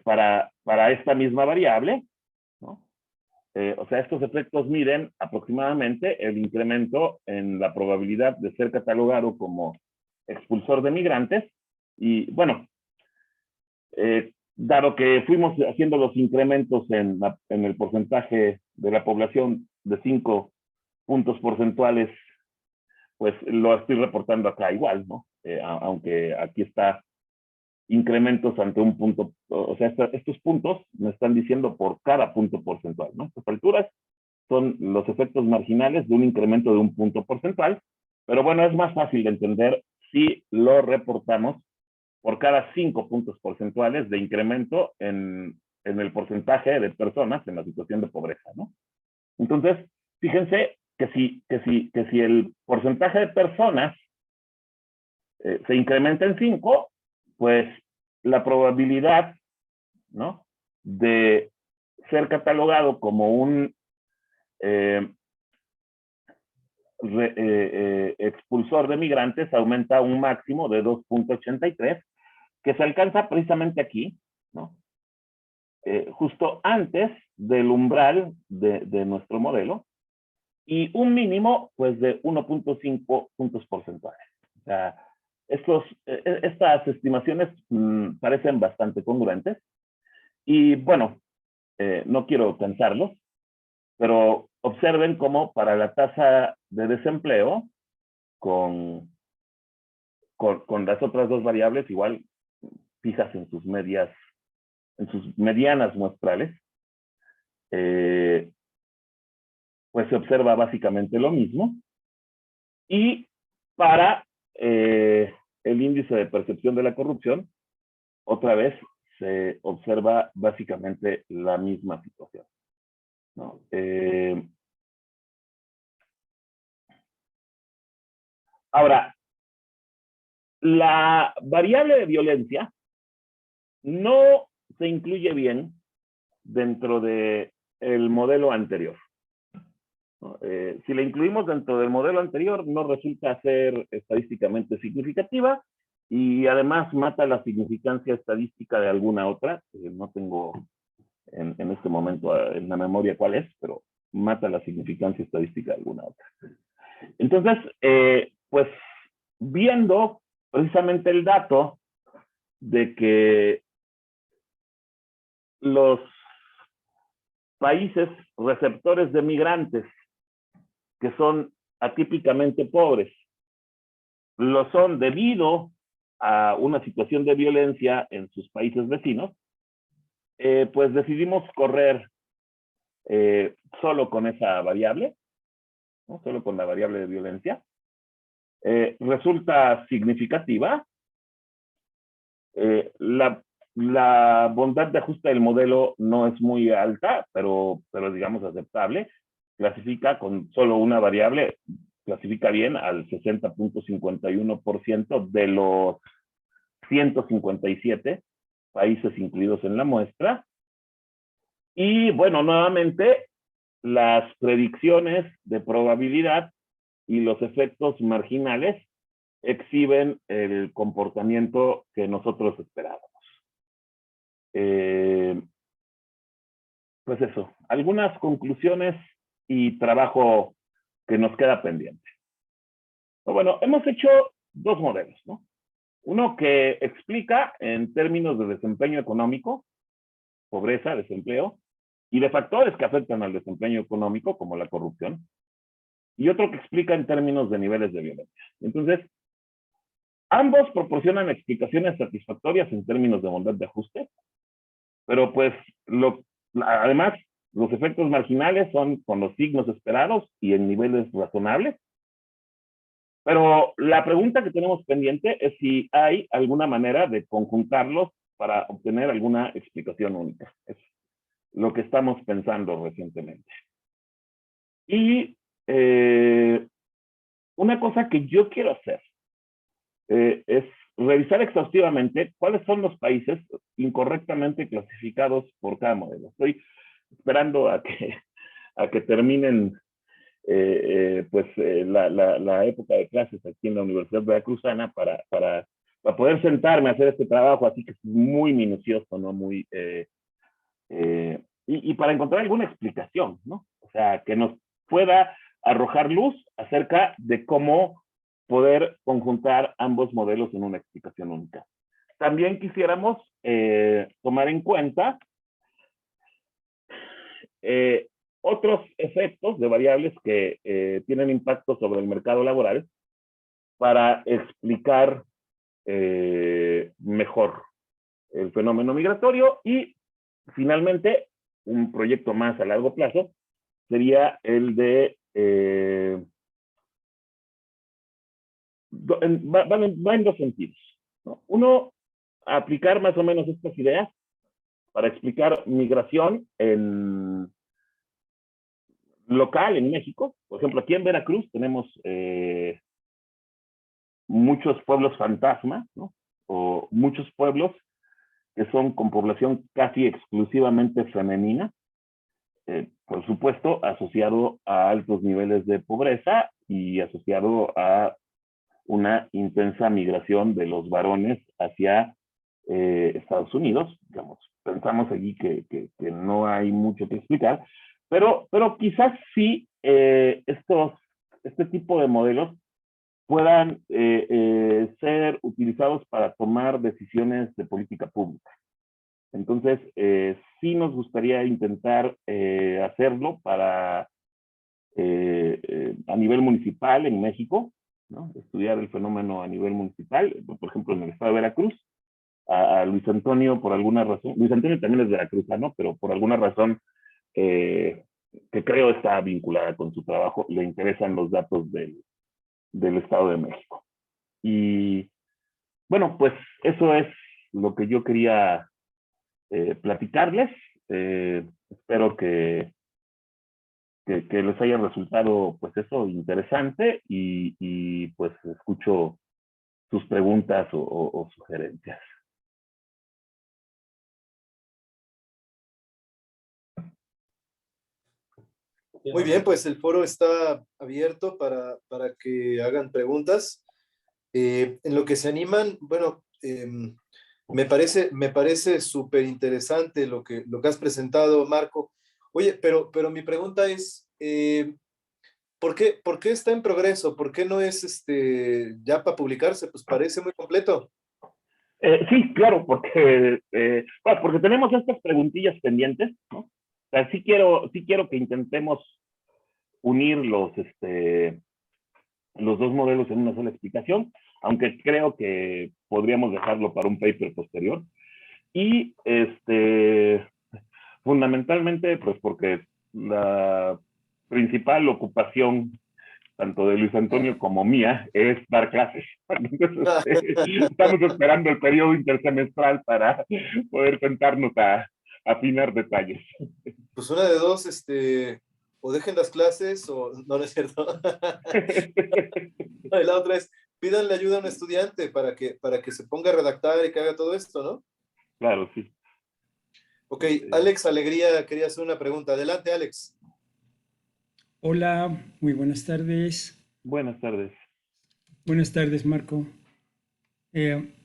Para esta misma variable, ¿no? O sea, estos efectos miden aproximadamente el incremento en la probabilidad de ser catalogado como expulsor de migrantes. Y bueno, dado que fuimos haciendo los incrementos en el porcentaje de la población de 5 puntos porcentuales, pues lo estoy reportando acá igual, ¿no? Aunque aquí está incrementos ante un punto, o sea, estos puntos me están diciendo por cada punto porcentual, ¿no? Estas alturas son los efectos marginales de un incremento de un punto porcentual, pero bueno, es más fácil de entender si lo reportamos por cada 5 puntos porcentuales de incremento en el porcentaje de personas en la situación de pobreza, ¿no? Entonces, fíjense que si el porcentaje de personas se incrementa en 5, pues la probabilidad, ¿no?, de ser catalogado como un expulsor de migrantes aumenta a un máximo de 2.83, que se alcanza precisamente aquí, ¿no? Justo antes del umbral de nuestro modelo, y un mínimo pues de 1.5 puntos porcentuales. O sea, estas estimaciones parecen bastante congruentes, y bueno, no quiero cansarlos, pero observen cómo para la tasa de desempleo, con las otras dos variables igual fijas en sus medianas muestrales, pues se observa básicamente lo mismo. Y para el índice de percepción de la corrupción, otra vez se observa básicamente la misma situación, ¿no? Ahora, la variable de violencia no se incluye bien dentro del modelo anterior, ¿no? Si la incluimos dentro del modelo anterior, no resulta ser estadísticamente significativa, y además mata la significancia estadística de alguna otra. No tengo en este momento en la memoria cuál es, pero mata la significancia estadística de alguna otra. Entonces, pues viendo precisamente el dato de que los países receptores de migrantes que son atípicamente pobres lo son debido a una situación de violencia en sus países vecinos, pues decidimos correr solo con esa variable, ¿no? Solo con la variable de violencia. Resulta significativa. La bondad de ajuste del modelo no es muy alta, pero digamos aceptable. Clasifica con solo una variable, clasifica bien al 60.51% de los 157 países incluidos en la muestra. Y bueno, nuevamente, las predicciones de probabilidad y los efectos marginales exhiben el comportamiento que nosotros esperábamos. Pues eso, algunas conclusiones y trabajo que nos queda pendiente. Bueno, hemos hecho dos modelos, ¿no? Uno que explica en términos de desempeño económico, pobreza, desempleo, y de factores que afectan al desempeño económico, como la corrupción, y otro que explica en términos de niveles de violencia. Entonces, ambos proporcionan explicaciones satisfactorias en términos de bondad de ajuste, pero pues además los efectos marginales son con los signos esperados y en niveles razonables. Pero la pregunta que tenemos pendiente es si hay alguna manera de conjuntarlos para obtener alguna explicación única. Es lo que estamos pensando recientemente. Y una cosa que yo quiero hacer es revisar exhaustivamente cuáles son los países incorrectamente clasificados por cada modelo. Estoy esperando a que terminen la época de clases aquí en la Universidad Veracruzana para poder sentarme a hacer este trabajo, así que es muy minucioso, ¿no? Muy, y para encontrar alguna explicación, ¿no? O sea, que nos pueda arrojar luz acerca de cómo poder conjuntar ambos modelos en una explicación única. También quisiéramos tomar en cuenta otros efectos de variables que tienen impacto sobre el mercado laboral para explicar mejor el fenómeno migratorio. Y finalmente, un proyecto más a largo plazo sería el de va en dos sentidos, ¿no? Uno, aplicar más o menos estas ideas para explicar migración en local en México. Por ejemplo, aquí en Veracruz tenemos muchos pueblos fantasma, ¿no? O muchos pueblos que son con población casi exclusivamente femenina, por supuesto, asociado a altos niveles de pobreza y asociado a una intensa migración de los varones hacia Estados Unidos. Digamos, pensamos allí que no hay mucho que explicar, pero quizás sí este tipo de modelos puedan ser utilizados para tomar decisiones de política pública. Entonces, sí nos gustaría intentar hacerlo para a nivel municipal en México, ¿no? Estudiar el fenómeno a nivel municipal, por ejemplo, en el estado de Veracruz. A Luis Antonio, por alguna razón, Luis Antonio también es veracruzano, pero por alguna razón que creo está vinculada con su trabajo, le interesan los datos del Estado de México. Y bueno, pues eso es lo que yo quería platicarles. Espero que les haya resultado, pues eso, interesante y pues escucho sus preguntas o sugerencias. Muy bien, pues el foro está abierto para que hagan preguntas. En lo que se animan, bueno, me parece súper interesante lo que has presentado, Marco. Oye, pero mi pregunta es, por qué está en progreso? ¿Por qué no es ya para publicarse? Pues parece muy completo. Sí, claro, porque tenemos estas preguntillas pendientes, ¿no? O sea, sí quiero que intentemos unir los dos modelos en una sola explicación, aunque creo que podríamos dejarlo para un paper posterior. Y fundamentalmente, pues porque la principal ocupación tanto de Luis Antonio como mía es dar clases. Entonces, estamos esperando el periodo intersemestral para poder sentarnos a afinar detalles. Pues una de dos, o dejen las clases o no, no es cierto. Y la otra es, pídanle ayuda a un estudiante para que se ponga a redactar y que haga todo esto, ¿no? Claro, sí. Ok, Alex Alegría quería hacer una pregunta. Adelante, Alex. Hola, muy buenas tardes. Buenas tardes. Buenas tardes, Marco. Eh,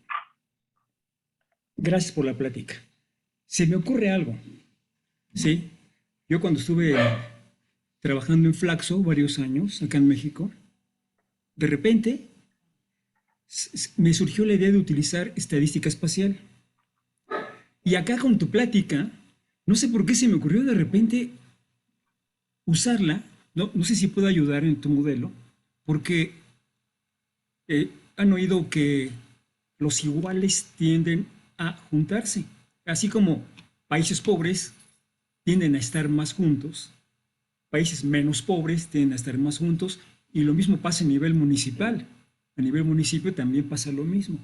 gracias por la plática. Se me ocurre algo, ¿sí? Yo cuando estuve trabajando en Flaxo varios años acá en México, de repente me surgió la idea de utilizar estadística espacial. Y acá con tu plática, no sé por qué se me ocurrió de repente usarla, no sé si puedo ayudar en tu modelo, porque han oído que los iguales tienden a juntarse, así como países pobres tienden a estar más juntos, países menos pobres tienden a estar más juntos, y lo mismo pasa a nivel municipal. A nivel municipio también pasa lo mismo.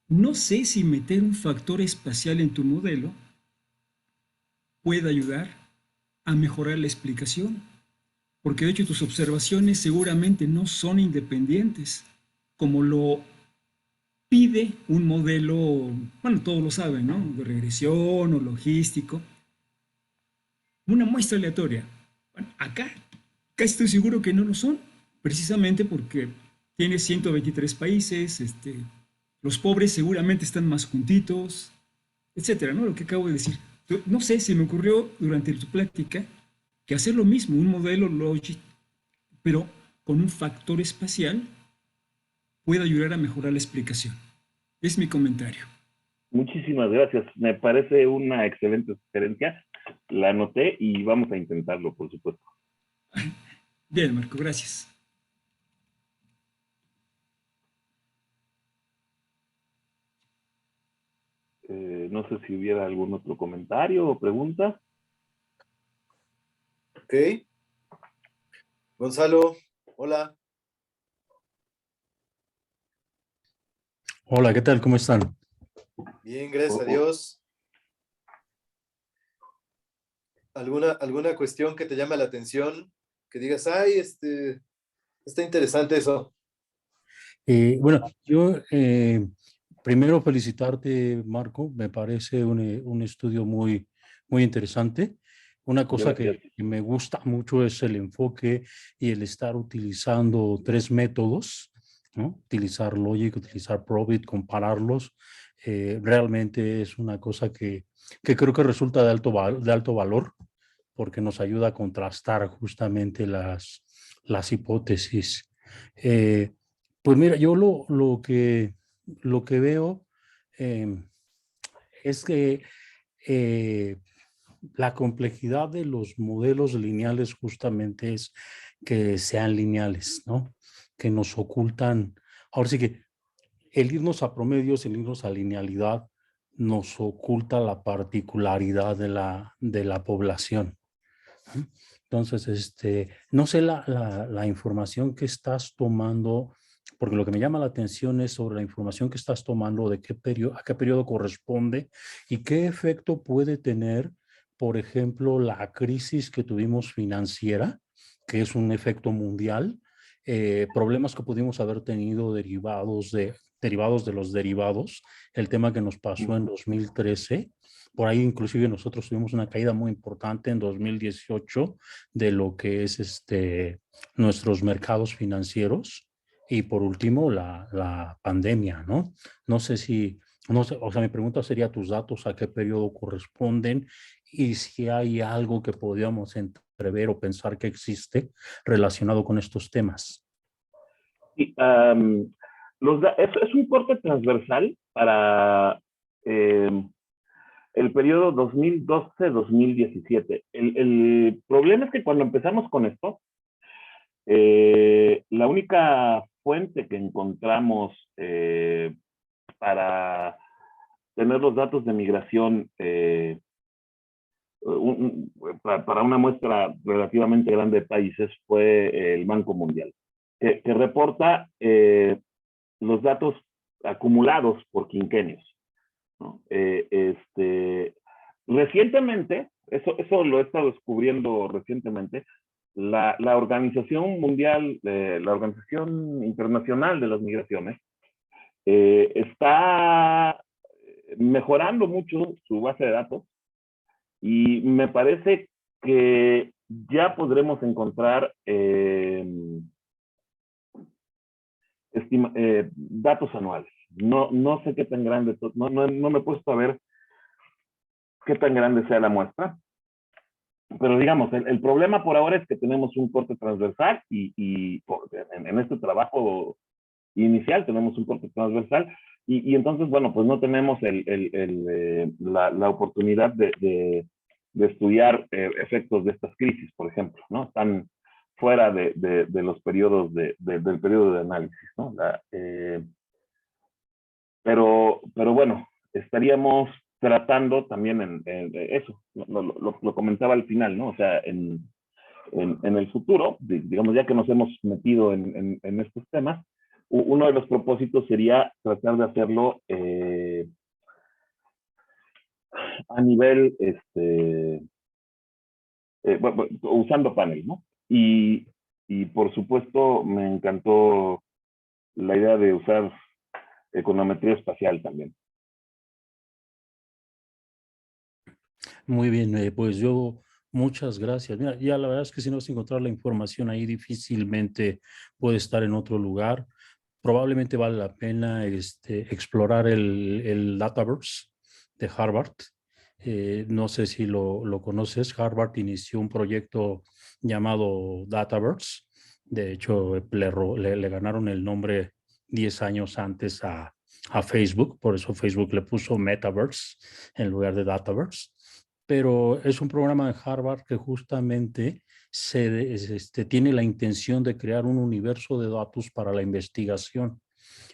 No sé si meter un factor espacial en tu modelo puede ayudar a mejorar la explicación, porque de hecho tus observaciones seguramente no son independientes, como lo pide un modelo, bueno, todos lo saben, ¿no? De regresión o logístico, una muestra aleatoria. Bueno, acá casi estoy seguro que no lo son, precisamente porque tiene 123 países, los pobres seguramente están más juntitos, etcétera, ¿no? Lo que acabo de decir. No sé, se me ocurrió durante tu plática que hacer lo mismo, un modelo Logic, pero con un factor espacial, puede ayudar a mejorar la explicación. Es mi comentario. Muchísimas gracias. Me parece una excelente sugerencia. La anoté y vamos a intentarlo, por supuesto. Bien, Marco, gracias. No sé si hubiera algún otro comentario o pregunta. Ok. Gonzalo, hola. Hola, ¿qué tal? ¿Cómo están? Bien, gracias a Oh, oh. Dios. ¿Alguna cuestión que te llame la atención? Que digas, ay, está interesante eso. Bueno, yo primero felicitarte, Marco. Me parece un estudio muy interesante. Una cosa Gracias. que me gusta mucho es el enfoque y el estar utilizando tres métodos, ¿no? Utilizar Logic, utilizar Probit, compararlos. Realmente es una cosa que creo que resulta de alto valor porque nos ayuda a contrastar justamente las hipótesis. Eh, pues mira, yo lo que veo eh, es que eh, la complejidad de los modelos lineales justamente es que sean lineales, ¿no? Que nos ocultan, ahora sí que el irnos a promedios, el irnos a linealidad, nos oculta la particularidad de la población. Entonces, no sé la información que estás tomando, porque lo que me llama la atención es sobre la información que estás tomando, de qué periodo, a qué periodo corresponde y qué efecto puede tener, por ejemplo, la crisis que tuvimos financiera, que es un efecto mundial, problemas que pudimos haber tenido derivados de los derivados, el tema que nos pasó en 2013. Por ahí inclusive nosotros tuvimos una caída muy importante en 2018 de lo que es nuestros mercados financieros y por último la pandemia, ¿no? No sé si, no sé, o sea, mi pregunta sería tus datos, a qué periodo corresponden y si hay algo que podríamos entrever o pensar que existe relacionado con estos temas. Sí, es un corte transversal para el periodo 2012-2017. El problema es que cuando empezamos con esto, la única fuente que encontramos para tener los datos de migración para una muestra relativamente grande de países fue el Banco Mundial, que reporta los datos acumulados por quinquenios, ¿no? Recientemente, eso lo he estado descubriendo recientemente, la Organización Mundial, la Organización Internacional de las Migraciones, está mejorando mucho su base de datos y me parece que ya podremos encontrar datos anuales. No sé qué tan grande, no me he puesto a ver qué tan grande sea la muestra, pero digamos, el problema por ahora es que tenemos un corte transversal y en este trabajo inicial, tenemos un corte transversal, y entonces, bueno, pues no tenemos la oportunidad de estudiar efectos de estas crisis, por ejemplo, ¿no? Están fuera de los periodos del periodo de análisis, ¿no? Pero bueno, estaríamos tratando también en eso, lo comentaba al final, ¿no? O sea, en el futuro, digamos, ya que nos hemos metido en estos temas, uno de los propósitos sería tratar de hacerlo a nivel, bueno, usando panel, ¿no? Y por supuesto me encantó la idea de usar econometría espacial también. Muy bien, pues yo muchas gracias. Mira, ya la verdad es que si no vas a encontrar la información ahí, difícilmente puede estar en otro lugar. Probablemente vale la pena explorar el Dataverse de Harvard. No sé si lo conoces. Harvard inició un proyecto llamado Dataverse. De hecho, le ganaron el nombre 10 años antes a Facebook. Por eso Facebook le puso Metaverse en lugar de Dataverse. Pero es un programa de Harvard que justamente tiene la intención de crear un universo de datos para la investigación.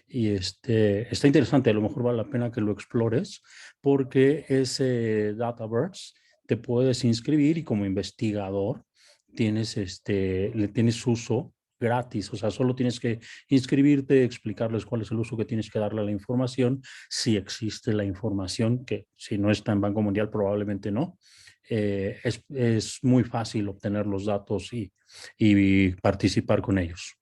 Y está interesante, a lo mejor vale la pena que lo explores, porque ese Dataverse te puedes inscribir y como investigador le tienes uso gratis, o sea, solo tienes que inscribirte, explicarles cuál es el uso que tienes que darle a la información, si existe la información, que si no está en Banco Mundial probablemente no. Es muy fácil obtener los datos y participar con ellos.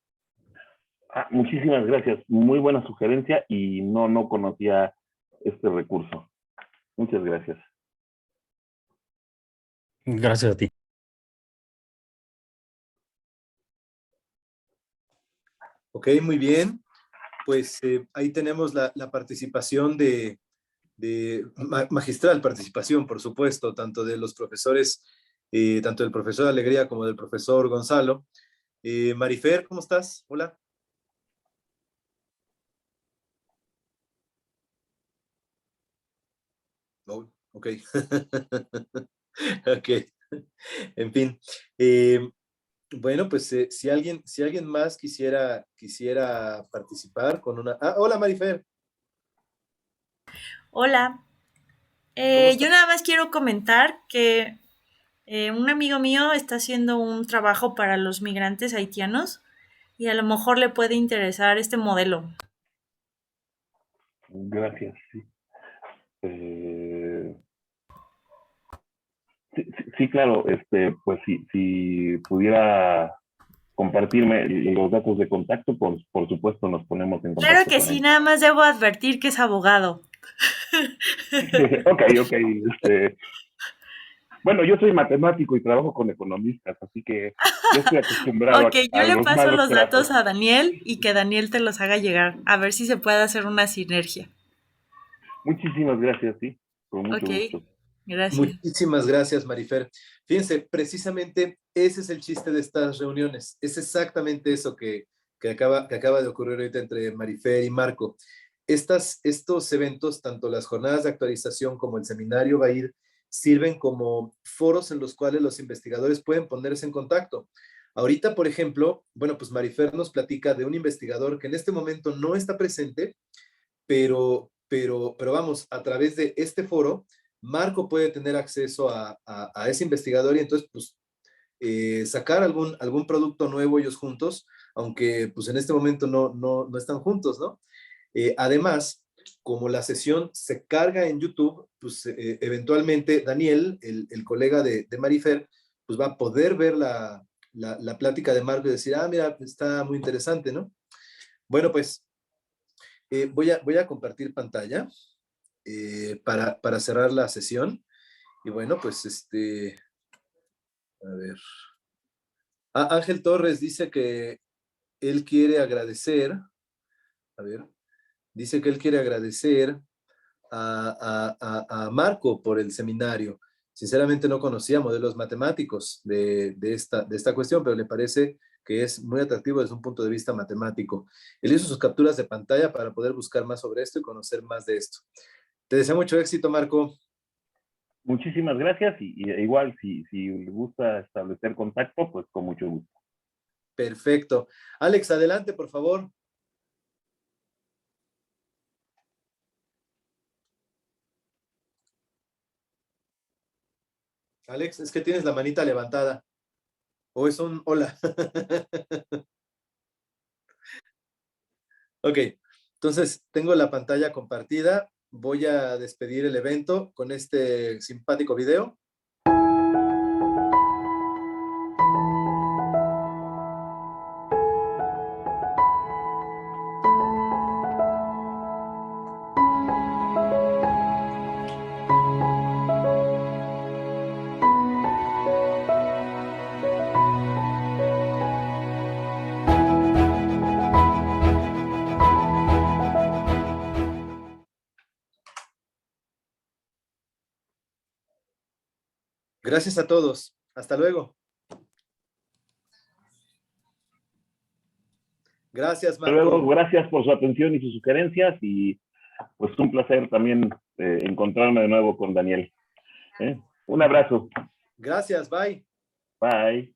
Muchísimas gracias. Muy buena sugerencia y no conocía este recurso. Muchas gracias. Gracias a ti. Ok, muy bien. Pues ahí tenemos la participación magistral participación, por supuesto, tanto de los profesores, tanto del profesor Alegría como del profesor Gonzalo. Marifer, ¿cómo estás? Hola. Oh, ok. Ok. En fin. Bueno, pues si alguien más quisiera participar con una... Ah, hola Marifer, Hola, ¿cómo yo estás? nada más quiero comentar que un amigo mío está haciendo un trabajo para los migrantes haitianos y a lo mejor le puede interesar este modelo. Gracias, sí. Sí, claro, pues si pudiera compartirme los datos de contacto, pues por supuesto nos ponemos en Claro contacto que con sí, él. nada más debo advertir que es abogado. Ok, bueno, yo soy matemático y trabajo con economistas, así que ya estoy acostumbrado Ok, a yo le los paso malos los datos tratos. a Daniel y que Daniel te los haga llegar, a ver si se puede hacer una sinergia. Muchísimas gracias, sí, con mucho Ok, gusto. gracias. Muchísimas gracias, Marifer. Fíjense, precisamente ese es el chiste de estas reuniones. Es exactamente eso que acaba de ocurrir ahorita entre Marifer y Marco. Estos eventos, tanto las jornadas de actualización como el seminario va a ir, sirven como foros en los cuales los investigadores pueden ponerse en contacto. Ahorita, por ejemplo, bueno, pues Marifer nos platica de un investigador que en este momento no está presente, pero vamos, a través de este foro, Marco puede tener acceso a ese investigador y entonces, pues, sacar algún producto nuevo ellos juntos, aunque pues en este momento no están juntos, ¿no? Además, como la sesión se carga en YouTube, pues eventualmente Daniel, el colega de Marifer, pues va a poder ver la plática de Marco y decir, ah, mira, está muy interesante, ¿no? Bueno, pues voy a compartir pantalla para cerrar la sesión. Y bueno, pues a ver. Ángel Torres dice que él quiere agradecer, a ver, dice que él quiere agradecer a Marco por el seminario. Sinceramente no conocía modelos matemáticos de esta cuestión, pero le parece que es muy atractivo desde un punto de vista matemático. Él hizo sus capturas de pantalla para poder buscar más sobre esto y conocer más de esto. Te deseo mucho éxito, Marco. Muchísimas gracias y igual si le gusta establecer contacto, pues con mucho gusto. Perfecto. Alex, adelante, por favor. Alex, es que tienes la manita levantada. O es un hola. Ok, entonces tengo la pantalla compartida. Voy a despedir el evento con este simpático video. Gracias a todos. Hasta luego. Gracias, Hasta Marco. luego, gracias por su atención y sus sugerencias y pues un placer también encontrarme de nuevo con Daniel. Un abrazo. Gracias, bye. Bye.